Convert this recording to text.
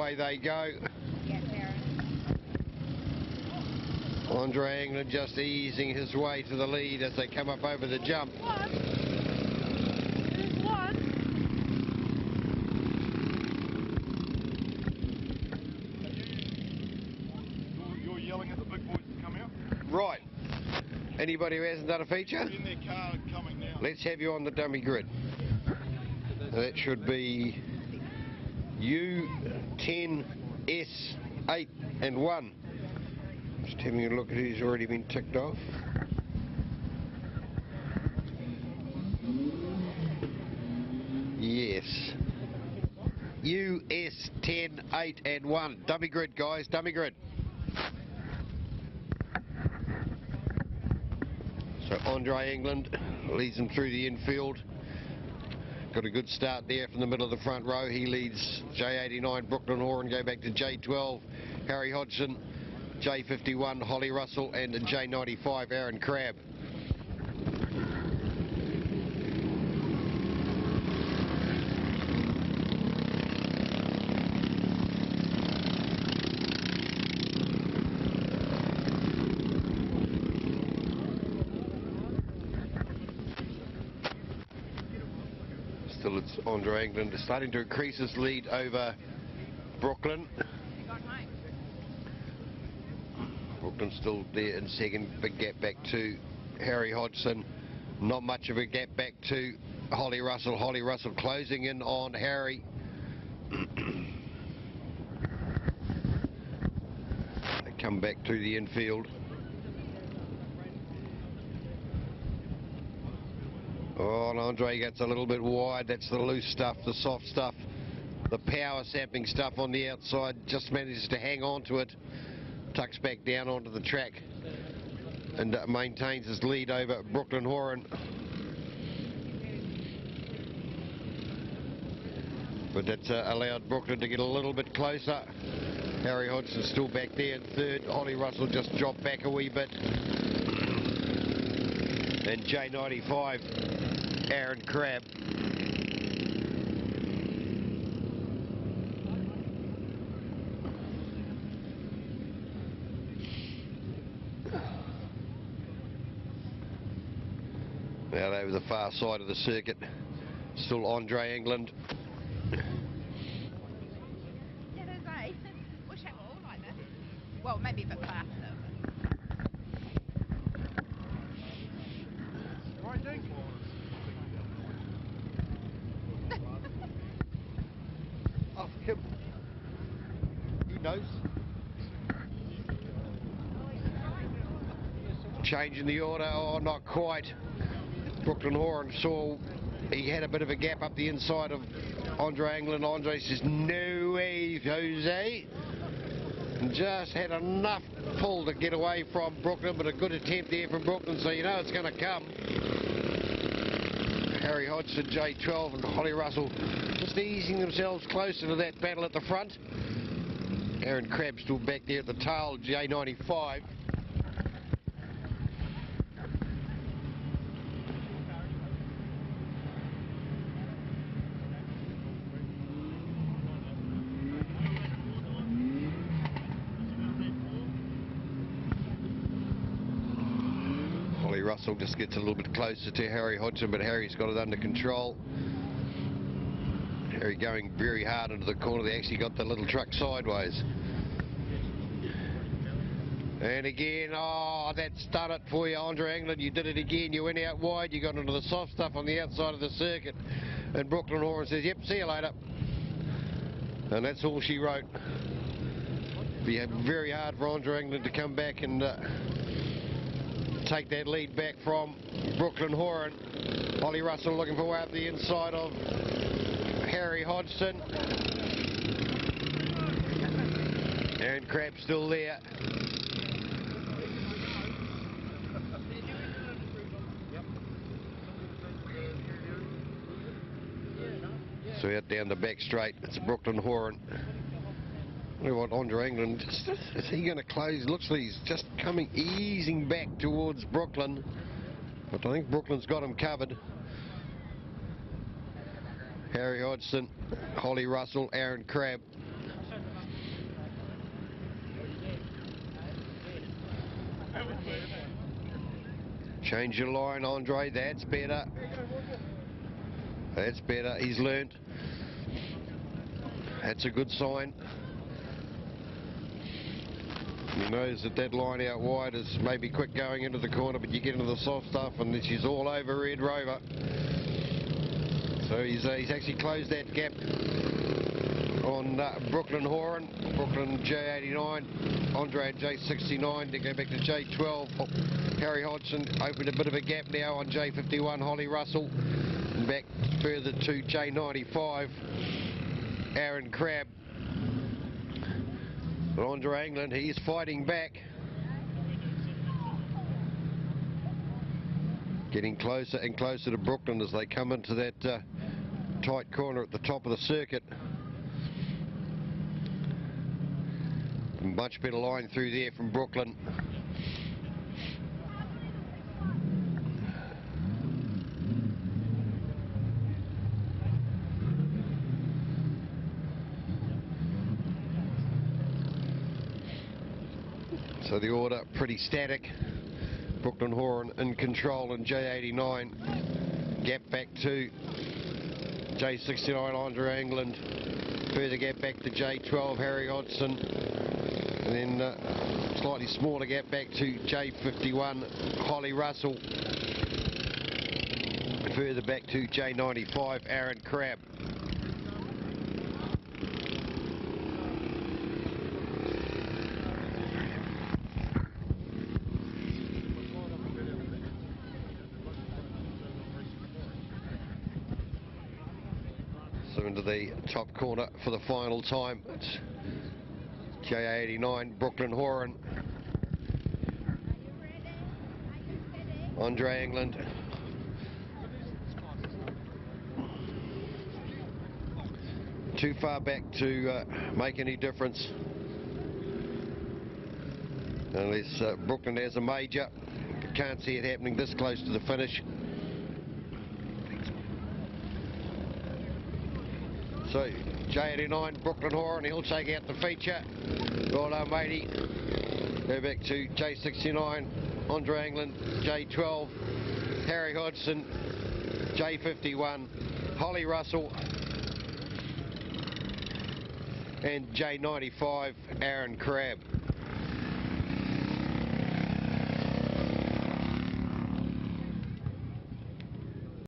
Away they go. Andre England just easing his way to the lead as they come up over the jump. There's one. You're yelling at the big boys to come out? Right. Anybody who hasn't done a feature? In their car coming now. Let's have you on the dummy grid. That should be U10S8 and 1. Just having a look at who's already been ticked off. Yes. US10, 8 and 1. Dummy grid, guys, dummy grid. So Andre England leads them through the infield. Got a good start there from the middle of the front row. He leads J89, Brooklyn Horan, go back to J12, Harry Hodgson, J51, Holly Russell, and J95, Aaron Crabb. Still it's Andre England starting to increase his lead over Brooklyn. Brooklyn still there in second, big gap back to Harry Hodgson. Not much of a gap back to Holly Russell. Holly Russell closing in on Harry. They come back through the infield. Oh, and Andre gets a little bit wide. That's the loose stuff, the soft stuff. The power sapping stuff on the outside just manages to hang on to it. Tucks back down onto the track and maintains his lead over Brooklyn Horan. But that's allowed Brooklyn to get a little bit closer. Harry Hodgson still back there in third. Holly Russell just dropped back a wee bit. And J95, Aaron Crabb. Out over the far side of the circuit, still Andre England. Yeah, there's a. Wish they were all like that. Well, maybe a bit faster. Right, Dink. Oh, him. He knows. Changing the order, oh, not quite. Brooklyn Horan saw he had a bit of a gap up the inside of Andre England. Andre says, no way, Jose. And just had enough pull to get away from Brooklyn, but a good attempt there from Brooklyn, so you know it's going to come. Harry Hodgson, J12, and Holly Russell just easing themselves closer to that battle at the front. Aaron Crabb still back there at the tail, J95. Holly Russell just gets a little bit closer to Harry Hodgson, but Harry's got it under control. Harry going very hard into the corner. They actually got the little truck sideways. And again, oh, that's done it for you, Andre England. You did it again. You went out wide. You got into the soft stuff on the outside of the circuit. And Brooklyn Horan says, yep, see you later. And that's all she wrote. Be very hard for Andre England to come back and take that lead back from Brooklyn Horan. Holly Russell looking for way up the inside of Harry Hodgson. Aaron Crabb still there. So out down the back straight, it's Brooklyn Horan. We want Andre England. Is he going to close? Looks like he's just coming, easing back towards Brooklyn. But I think Brooklyn's got him covered. Harry Hodgson, Holly Russell, Aaron Crabb. Change your line, Andre. That's better. That's better. He's learnt. That's a good sign. He knows that that line out wide is maybe quick going into the corner, but you get into the soft stuff and she's all over Red Rover. So he's actually closed that gap on Brooklyn Horan, Brooklyn J89, Andre and J69 to go back to J12. Harry Hodgson opened a bit of a gap now on J51, Holly Russell, and back further to J95, Aaron Crabb. But Andre England, he's fighting back. Getting closer and closer to Brooklyn as they come into that tight corner at the top of the circuit. Much better line through there from Brooklyn. So the order pretty static. Brooklyn Horan in control in J89. Gap back to J69 Andre England. Further gap back to J12 Harry Hodgson. And then slightly smaller gap back to J51 Holly Russell. Further back to J95 Aaron Crabb. So into the top corner for the final time. It's J89 Brooklyn Horan. Andre England. Too far back to make any difference. Unless Brooklyn has a major. Can't see it happening this close to the finish. So J89 Brooklyn Horan, he'll take out the feature. Well done, matey. Go back to J69 Andre England, J12 Harry Hodgson, J51 Holly Russell, and J95 Aaron Crabb.